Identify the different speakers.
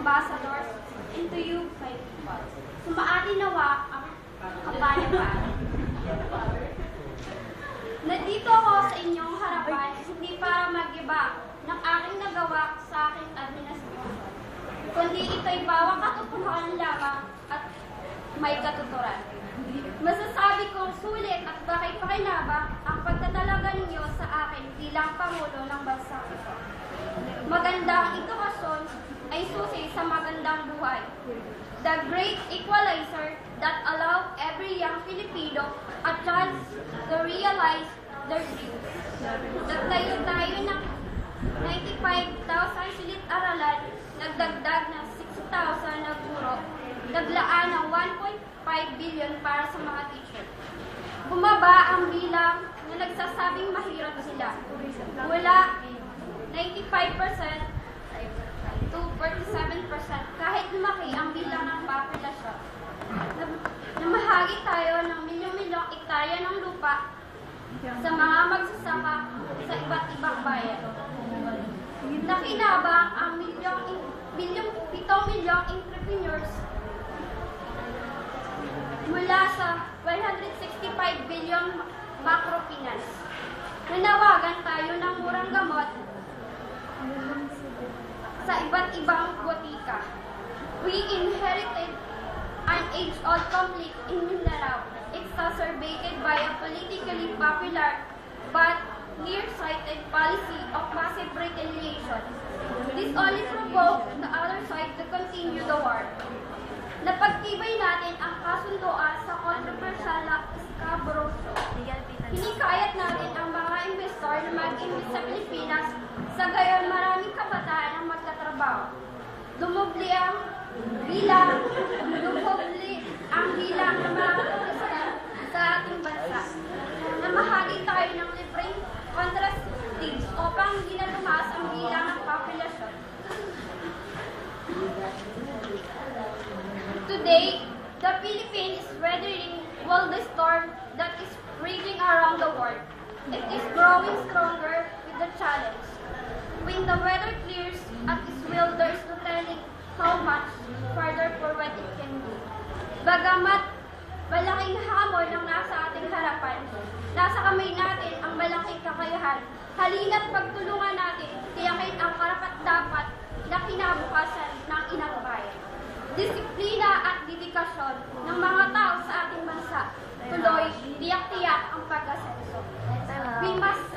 Speaker 1: ambassadors, and to you, my people. Sumaali nawa ang kapayapaan. Nandito ako sa inyong harapan, hindi para mag-iba ng aking nagawa sa aking administrasyon, kundi ito'y bawang katotohanan lamang at may katuturan. Masasabi kong sulit at pakinabang ang pagtatalaga ninyo sa akin bilang Pangulo ng bansang ito. Magandang edukasyon ay susi sa magandang buhay. The great equalizer that allow every young Filipino a chance to realize their dreams. Nagtayo tayo ng 95,000 silid-aralan, nagdagdag ng 6,000 na guro, naglaan ng 1.5 billion para sa mga teacher. Bumaba ang bilang na nagsasabing mahirap sila. Mula 95% to 47% kahit lumaki ang bilang ng populasyon. Namahagi tayo ng milyong-milyong ektarya ng lupa sa mga magsasaka sa iba't ibang bayan. Nakinabang ang 7 milyong entrepreneurs mula sa 165 billion macrofinance. Nanawagan tayo ng murang gamot sa iba't ibang botika. We inherited an age-old conflict in Mindanao, exacerbated by a politically popular but nearsighted policy of massive retaliation. This only provoked the other side to continue the war. Napagtibay natin ang kasunduan sa controversial na Scarborough Show. Hinikayat natin ang mga investor na mag-invest sa Pilipinas, sa gayon maraming kabataan ang magtatrabaho. Dumubli ang bilang ng mga turista sa ating bansa. Namahagi tayo ng libreng contraceptives upang hindi na lumaas ang bilang ng populasyon. Today, the Philippines is weathering the storm that is raging around the world. It is growing stronger with the challenge. When the weather clears at its will, there is no telling how much further forward it can go. Bagamat malaking hamon ang nasa ating harapan, nasa kamay natin ang malaking kakayahan. Halina't pagtulungan natin tiyakin ang karapat-dapat na kinabukasan ng inang bayan. Disiplina at dedikasyon ng mga tao sa ating bansa, tuloy, tiyak-tiyak ang pag-asenso. We must